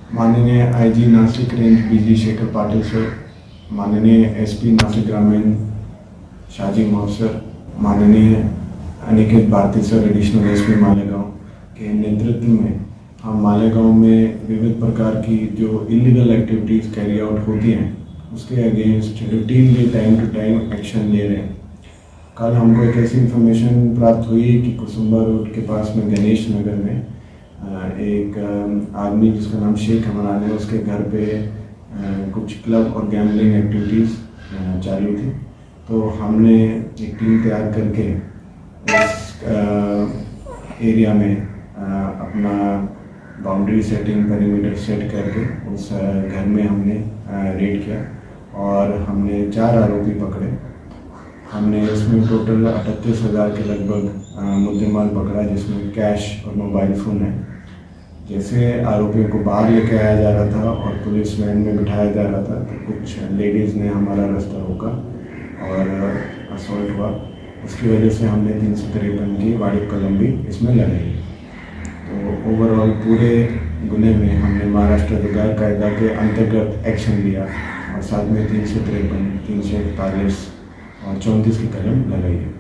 माननीय IG Nashik range BG Shekhar Patil sir, माननीय SP Nashik ग्रामीण शाजी मौसर, माननीय Aniket Bharti sir additional SP Malegaon के नेतृत्व में हम मालेगांव में विविध प्रकार की जो इलीगल एक्टिविटीज़ कैरी आउट होती हैं उसके against routinely time to time action ले रहे हैं। कल हमको एक ऐसी इन्फॉर्मेशन प्राप्त हुई कि कुसुम्बा रोड के पास में गणेश नगर में एक आदमी जिसका नाम शेख हमरान है, उसके घर पे कुछ क्लब और गैम्बलिंग एक्टिविटीज़ चालू थी। तो हमने एक टीम तैयार करके उस एरिया में अपना बाउंड्री सेटिंग पेरीमीटर सेट करके उस घर में हमने रेड किया और हमने 4 आरोपी पकड़े। हमने इसमें टोटल 38,000 के लगभग मुद्देमाल पकड़ा, जिसमें कैश और मोबाइल फ़ोन है। जैसे आरोपियों को बाहर लेके आया जा रहा था और पुलिस वैन में बिठाया जा रहा था तो कुछ लेडीज़ ने हमारा रास्ता रोका और असॉल्ट हुआ। उसकी वजह से हमने 353 की वाड़िब कलम भी इसमें लगाई। तो ओवरऑल पूरे गुने में हमने महाराष्ट्र जुगाड़ कायदा के अंतर्गत एक्शन लिया और साथ में 353, 341 और 34 की कलम लगाई है।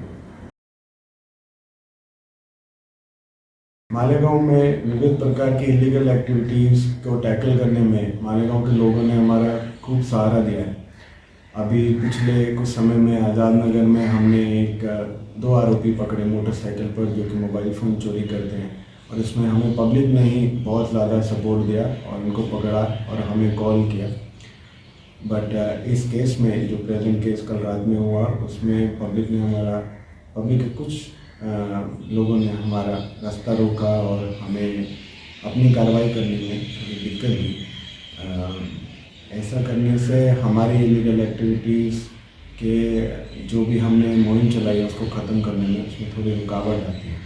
मालेगांव में विविध प्रकार की इलीगल एक्टिविटीज़ को टैकल करने में मालेगांव के लोगों ने हमारा खूब सहारा दिया है। अभी पिछले कुछ समय में आज़ाद नगर में हमने 2 आरोपी पकड़े मोटरसाइकिल पर जो कि मोबाइल फ़ोन चोरी करते हैं और इसमें हमें पब्लिक ने ही बहुत ज़्यादा सपोर्ट दिया और उनको पकड़ा और हमें कॉल किया। बट इस केस में जो प्रेजेंट केस कल रात में हुआ उसमें पब्लिक के कुछ लोगों ने हमारा रास्ता रोका और हमें अपनी कार्रवाई करने में थोड़ी दिक्कत हुई। ऐसा करने से हमारी इलीगल एक्टिविटीज़ के जो भी हमने मुहिम चलाई है उसको ख़त्म करने में उसमें थोड़ी रुकावट आती है।